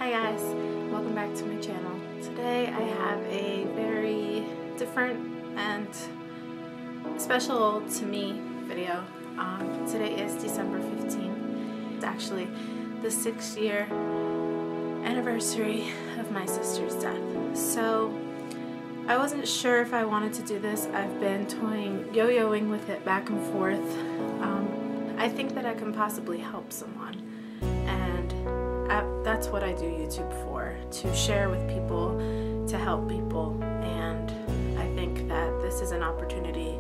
Hi guys, welcome back to my channel. Today I have a very different and special to me video. Today is December 15th. It's actually the 6-year anniversary of my sister's death. So I wasn't sure if I wanted to do this. I've been yo-yoing with it back and forth. I think that I can possibly help someone, and that's what I do YouTube for, to share with people, to help people, and I think that this is an opportunity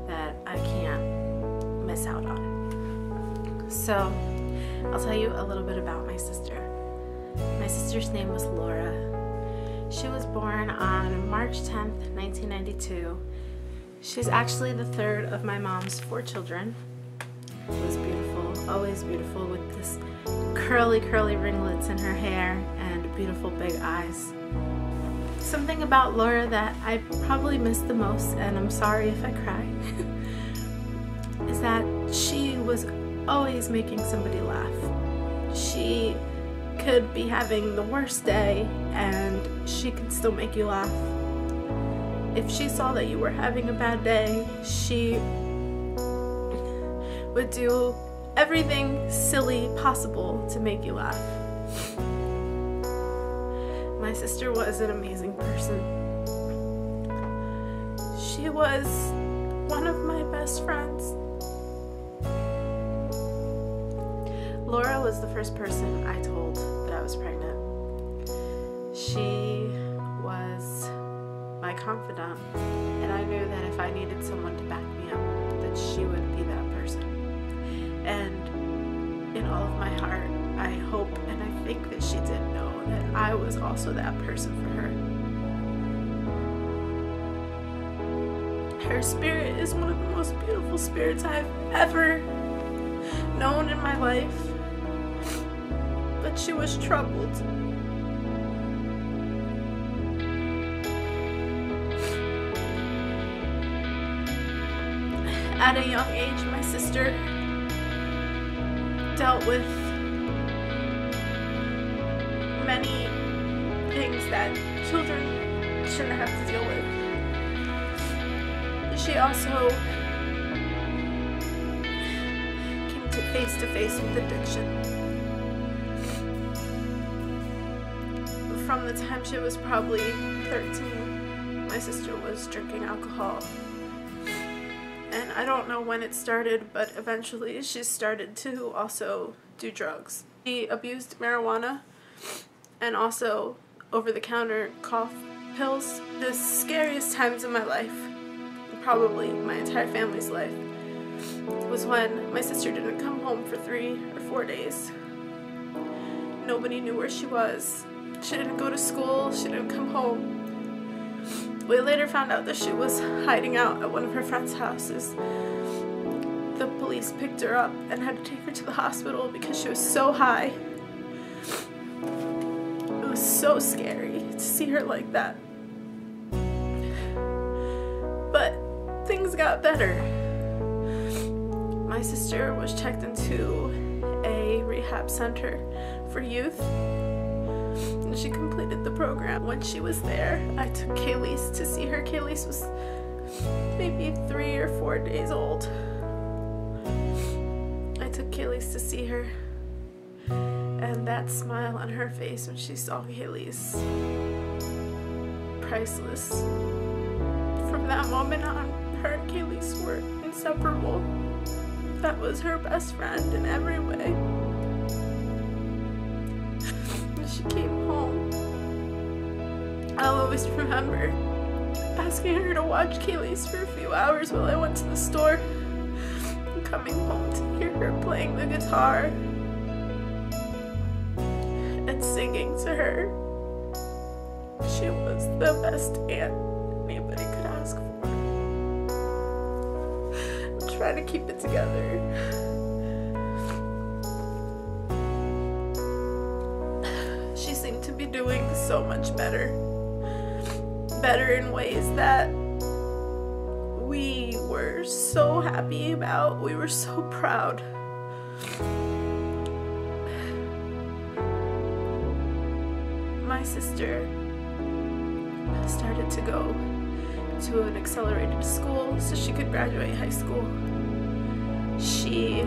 that I can't miss out on. So I'll tell you a little bit about my sister. My sister's name was Laura. She was born on March 10th, 1992. She's actually the third of my mom's 4 children. It was beautiful, always beautiful, with this curly ringlets in her hair and beautiful big eyes. Something about Laura that I probably miss the most, and I'm sorry if I cry, is that she was always making somebody laugh. She could be having the worst day and she could still make you laugh. If she saw that you were having a bad day, she would do everything silly possible to make you laugh. My sister was an amazing person. She was one of my best friends. Laura was the first person I told that I was pregnant. She was my confidant, and I knew that if I needed someone to back me up, that she would be that person. And in all of my heart, I hope and I think that she did know that I was also that person for her. Her spirit is one of the most beautiful spirits I've ever known in my life, but she was troubled. At a young age, my sister dealt with many things that children shouldn't have to deal with. She also came face to face with addiction. From the time she was probably 13, my sister was drinking alcohol. And I don't know when it started, but eventually she started to also do drugs. She abused marijuana and also over-the-counter cough pills. The scariest times in my life, probably my entire family's life, was when my sister didn't come home for 3 or 4 days. Nobody knew where she was. She didn't go to school, she didn't come home. We later found out that she was hiding out at one of her friend's houses. The police picked her up and had to take her to the hospital because she was so high. It was so scary to see her like that. But things got better. My sister was checked into a rehab center for youth, and she completed the program. When she was there, I took Keillisse to see her. Keillisse was maybe 3 or 4 days old. I took Keillisse to see her, and that smile on her face when she saw Keillisse, priceless. From that moment on, her and Keillisse were inseparable. That was her best friend in every way. She came home, I'll always remember asking her to watch Keillisse for a few hours while I went to the store, and coming home to hear her playing the guitar and singing to her. She was the best aunt anybody could ask for. I'm trying to keep it together. She seemed to be doing so much better in ways that we were so happy about. We were so proud. my sister started to go to an accelerated school so she could graduate high school, she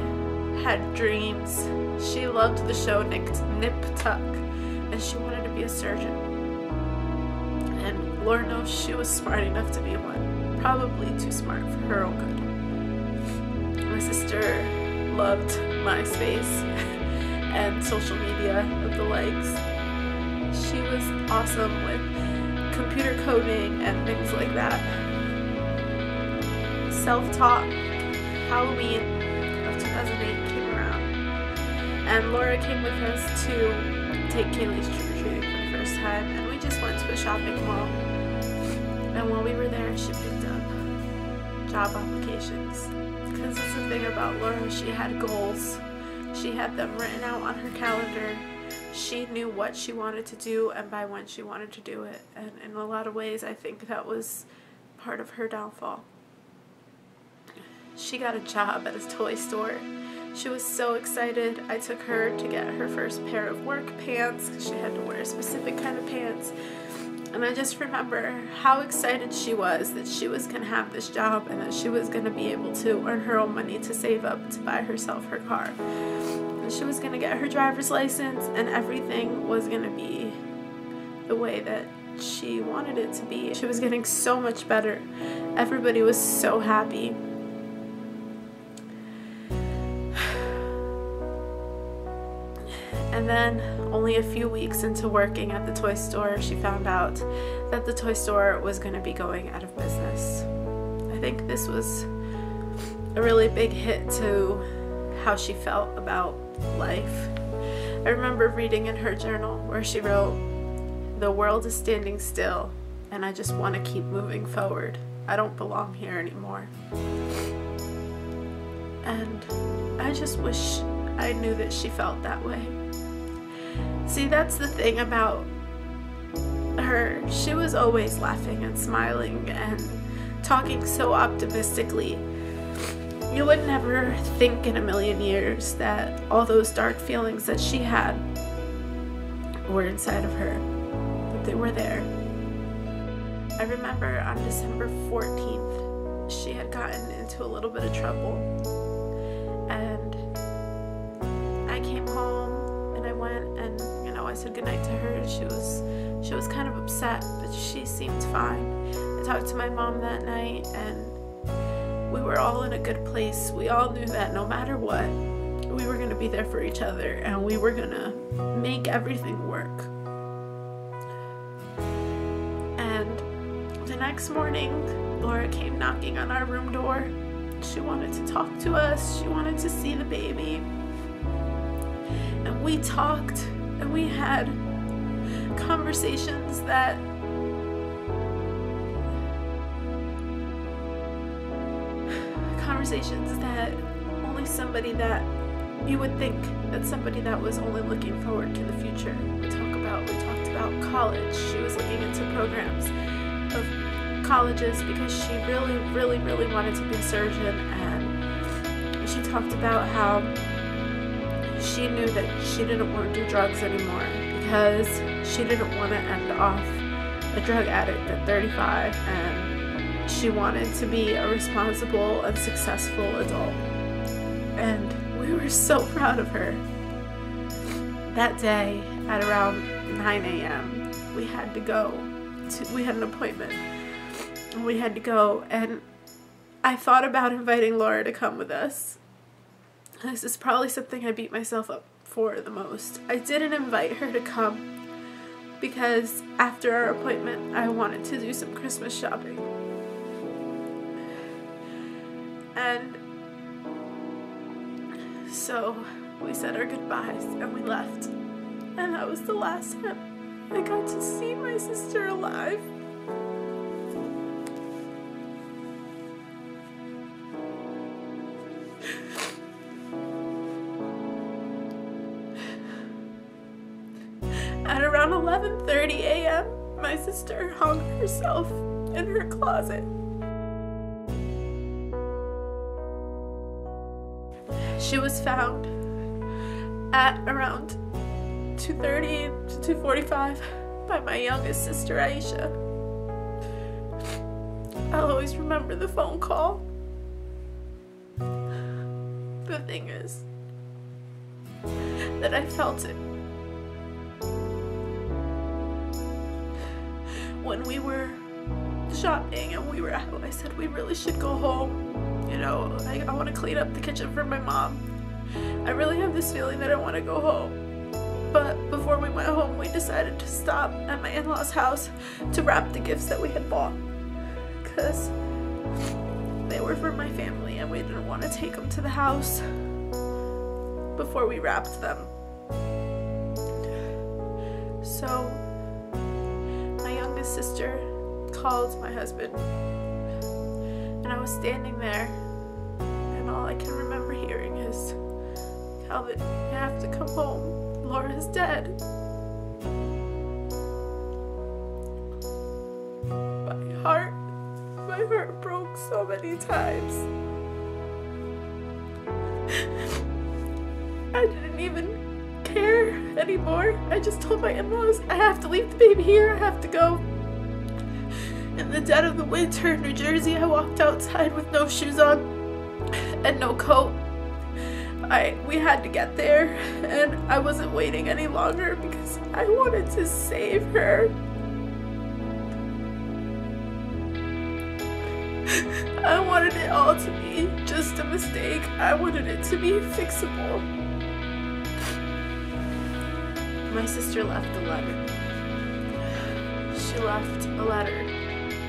had dreams. She loved the show Nip Tuck, and she wanted to be a surgeon. And Lord knows she was smart enough to be one. Probably too smart for her own good. My sister loved MySpace and social media of the likes. She was awesome with computer coding and things like that. Self-taught. Halloween of 2008 came around, and Laura came with us to take Keillisse trick-or-treating for the first time, and we just went to a shopping mall. And while we were there, she picked up job applications. Because that's the thing about Laura, she had goals. She had them written out on her calendar. She knew what she wanted to do and by when she wanted to do it. And in a lot of ways, I think that was part of her downfall. She got a job at a toy store. She was so excited. I took her to get her first pair of work pants because she had to wear a specific kind of pants. And I just remember how excited she was that she was going to have this job and that she was going to be able to earn her own money to save up to buy herself her car. And she was going to get her driver's license, and everything was going to be the way that she wanted it to be. She was getting so much better. Everybody was so happy. And then, only a few weeks into working at the toy store, she found out that the toy store was going to be going out of business. I think this was a really big hit to how she felt about life. I remember reading in her journal where she wrote, "The world is standing still, and I just want to keep moving forward. I don't belong here anymore." And I just wish I knew that she felt that way. See, that's the thing about her. She was always laughing and smiling and talking so optimistically. You would never think in a million years that all those dark feelings that she had were inside of her, but they were there. I remember on December 14th, she had gotten into a little bit of trouble, and I came home and I went and I said goodnight to her, and she was kind of upset, but she seemed fine. I talked to my mom that night, and we were all in a good place. We all knew that no matter what, we were going to be there for each other, and we were going to make everything work. And the next morning, Laura came knocking on our room door. She wanted to talk to us. She wanted to see the baby. And we talked. And we had conversations that only somebody that you would think that somebody that was only looking forward to the future would talk about. We talked about college. She was looking into programs of colleges because she really, really, really wanted to be a surgeon, and she talked about how she knew that she didn't want to do drugs anymore because she didn't want to end off a drug addict at 35, and she wanted to be a responsible and successful adult. And we were so proud of her. That day at around 9 a.m. we had an appointment, and we had to go, and I thought about inviting Laura to come with us. This is probably something I beat myself up for the most. I didn't invite her to come because after our appointment, I wanted to do some Christmas shopping. And so we said our goodbyes and we left. And that was the last time I got to see my sister alive. At around 11:30 a.m., my sister hung herself in her closet. She was found at around 2:30 to 2:45 by my youngest sister, Aisha. I'll always remember the phone call. The thing is that I felt it when we were shopping and we were out. I said we really should go home. You know, I want to clean up the kitchen for my mom. I really have this feeling that I want to go home. But before we went home, we decided to stop at my in-laws' house to wrap the gifts that we had bought, because they were for my family and we didn't want to take them to the house before we wrapped them. So my youngest sister called my husband, and I was standing there, and all I can remember hearing is, "Kelvin, you have to come home. Laura's dead." My heart broke so many times. I didn't even care anymore. I just told my in-laws, I have to leave the baby here, I have to go. In the dead of the winter in New Jersey, I walked outside with no shoes on and no coat. We had to get there, and I wasn't waiting any longer because I wanted to save her. I wanted it all to be just a mistake. I wanted it to be fixable. My sister left a letter. She left a letter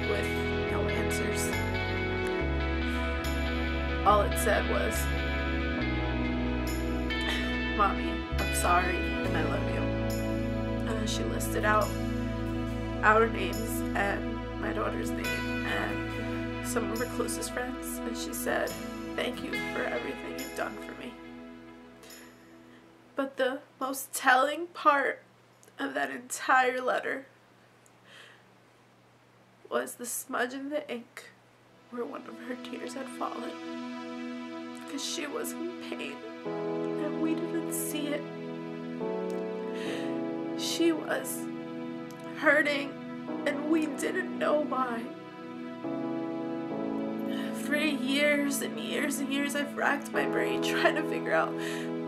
with no answers. All it said was, "Mommy, I'm sorry and I love you." And then she listed out our names and my daughter's name and some of her closest friends, and she said, "Thank you for everything you've done for me." But the most telling part of that entire letter was the smudge in the ink where one of her tears had fallen, because she was in pain and we didn't see it. She was hurting and we didn't know why. For years and years and years, I've racked my brain trying to figure out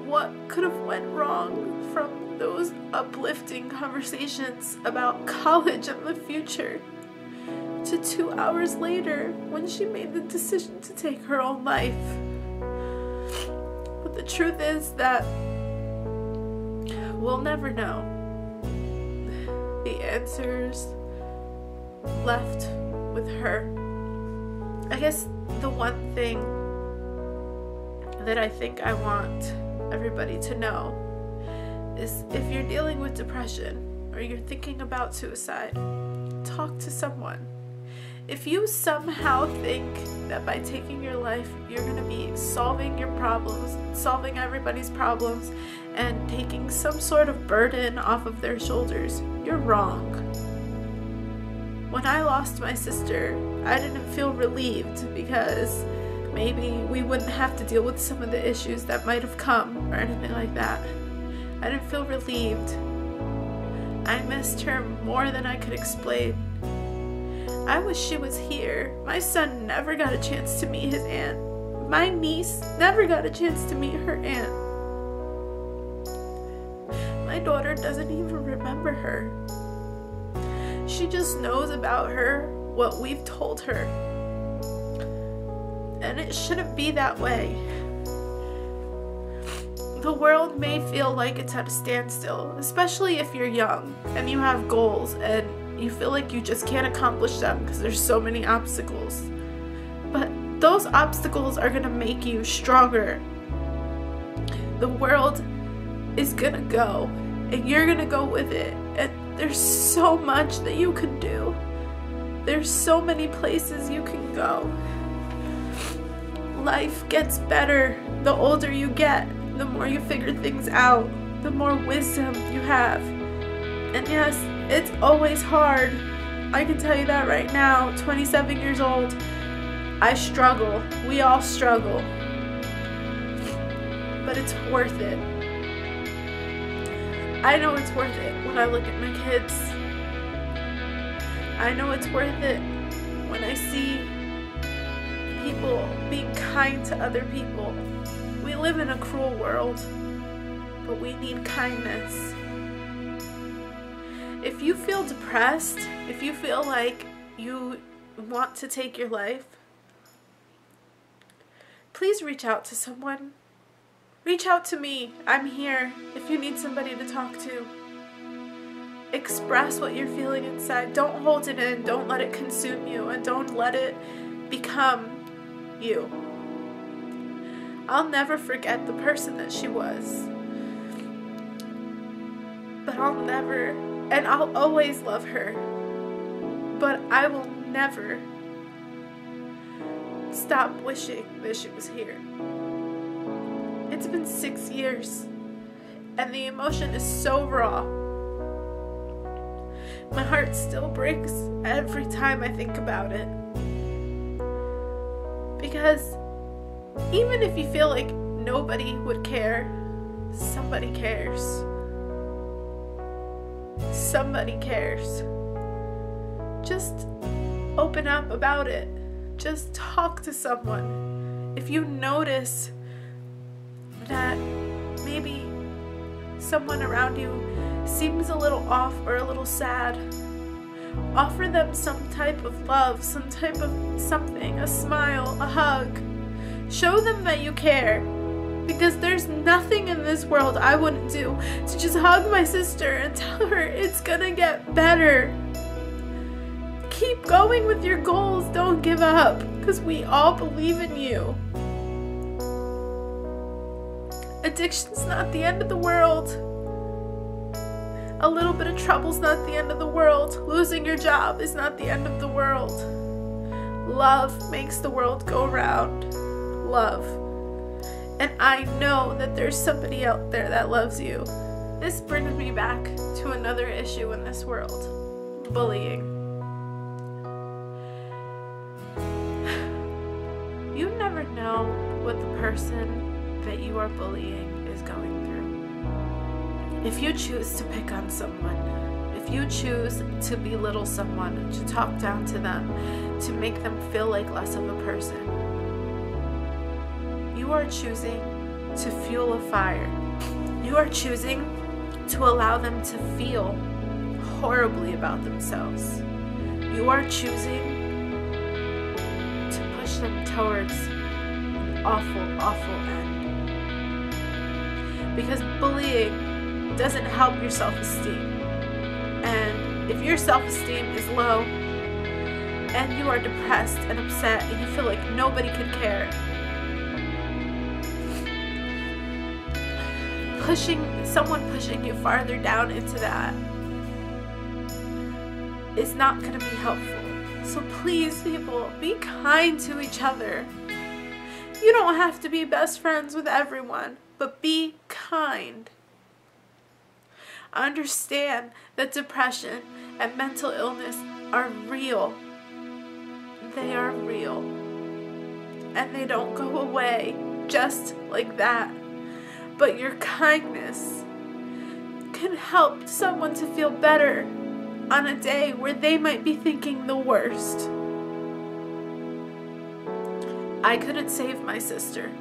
what could have went wrong from those uplifting conversations about college and the future to 2 hours later when she made the decision to take her own life. But the truth is that we'll never know. The answers left with her. I guess the one thing that I think I want everybody to know is, if you're dealing with depression or you're thinking about suicide, talk to someone. If you somehow think that by taking your life you're going to be solving your problems, solving everybody's problems, and taking some sort of burden off of their shoulders, you're wrong. When I lost my sister, I didn't feel relieved because maybe we wouldn't have to deal with some of the issues that might have come or anything like that. I didn't feel relieved. I missed her more than I could explain. I wish she was here. My son never got a chance to meet his aunt. My niece never got a chance to meet her aunt. My daughter doesn't even remember her. She just knows about her what we've told her. And it shouldn't be that way. The world may feel like it's at a standstill, especially if you're young and you have goals and you feel like you just can't accomplish them because there's so many obstacles. But those obstacles are gonna make you stronger. The world is gonna go and you're gonna go with it. And there's so much that you can do. There's so many places you can go. Life gets better the older you get, the more you figure things out, the more wisdom you have. And yes, it's always hard. I can tell you that right now, 27 years old, I struggle. We all struggle. But it's worth it. I know it's worth it when I look at my kids I know it's worth it when I see people being kind to other people. We live in a cruel world, but we need kindness. If you feel depressed, if you feel like you want to take your life, please reach out to someone. Reach out to me. I'm here if you need somebody to talk to. Express what you're feeling inside. Don't hold it in. Don't let it consume you, and don't let it become you. I'll never forget the person that she was. But I'll always love her. But I will never stop wishing that she was here. It's been 6 years, and the emotion is so raw. My heart still breaks every time I think about it. Because even if you feel like nobody would care, somebody cares. Somebody cares. Just open up about it. Just talk to someone. If you notice that maybe someone around you seems a little off or a little sad, offer them some type of love, some type of something, a smile, a hug. Show them that you care, because there's nothing in this world I wouldn't do to just hug my sister and tell her it's gonna get better. Keep going with your goals, don't give up, because we all believe in you. Addiction's not the end of the world. A little bit of trouble's not the end of the world. Losing your job is not the end of the world. Love makes the world go round. Love. And I know that there's somebody out there that loves you. This brings me back to another issue in this world. Bullying. You never know what the person that you are bullying is going through. If you choose to pick on someone, if you choose to belittle someone, to talk down to them, to make them feel like less of a person, you are choosing to fuel a fire. You are choosing to allow them to feel horribly about themselves. You are choosing to push them towards an awful, awful end. Because bullying doesn't help your self-esteem. And if your self-esteem is low and you are depressed and upset and you feel like nobody could care, someone pushing you farther down into that is not going to be helpful. So please, people, be kind to each other. You don't have to be best friends with everyone, but be kind. Understand that depression and mental illness are real. They are real. And they don't go away just like that. But your kindness can help someone to feel better on a day where they might be thinking the worst. I couldn't save my sister.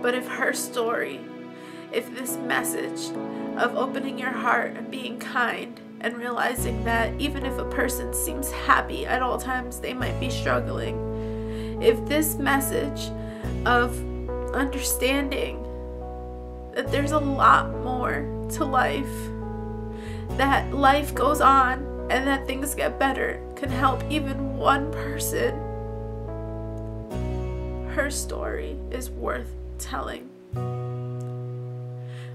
But if her story, if this message of opening your heart and being kind and realizing that even if a person seems happy at all times, they might be struggling. If this message of understanding that there's a lot more to life, that life goes on and that things get better, can help even one person, her story is worth telling.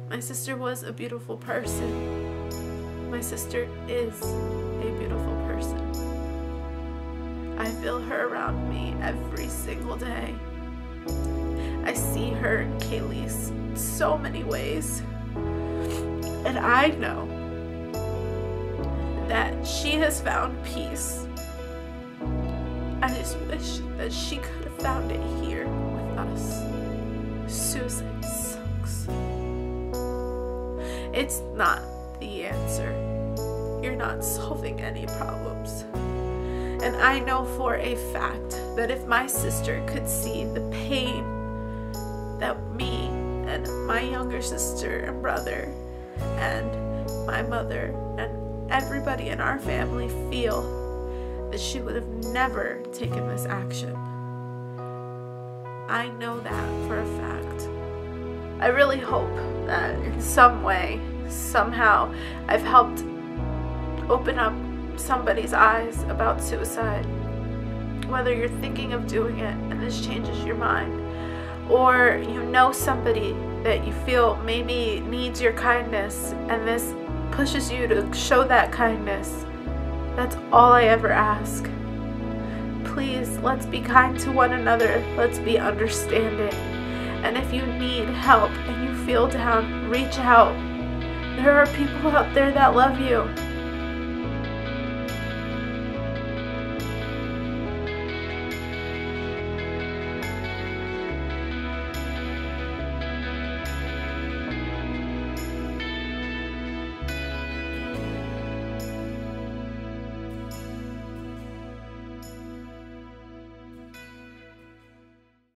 My sister was a beautiful person. My sister is a beautiful person. I feel her around me every single day. I see her in Keillisse in so many ways. And I know that she has found peace. I just wish that she could have found it here with us. Suicide sucks. It's not the answer. you're not solving any problems. And I know for a fact that if my sister could see the pain that me and my younger sister and brother and my mother and everybody in our family feel, that she would have never taken this action. I know that for a fact. I really hope that in some way, somehow, I've helped open up somebody's eyes about suicide. Whether you're thinking of doing it and this changes your mind, or you know somebody that you feel maybe needs your kindness and this pushes you to show that kindness. That's all I ever ask. Please, let's be kind to one another. Let's be understanding. And if you need help and you feel down, reach out. There are people out there that love you.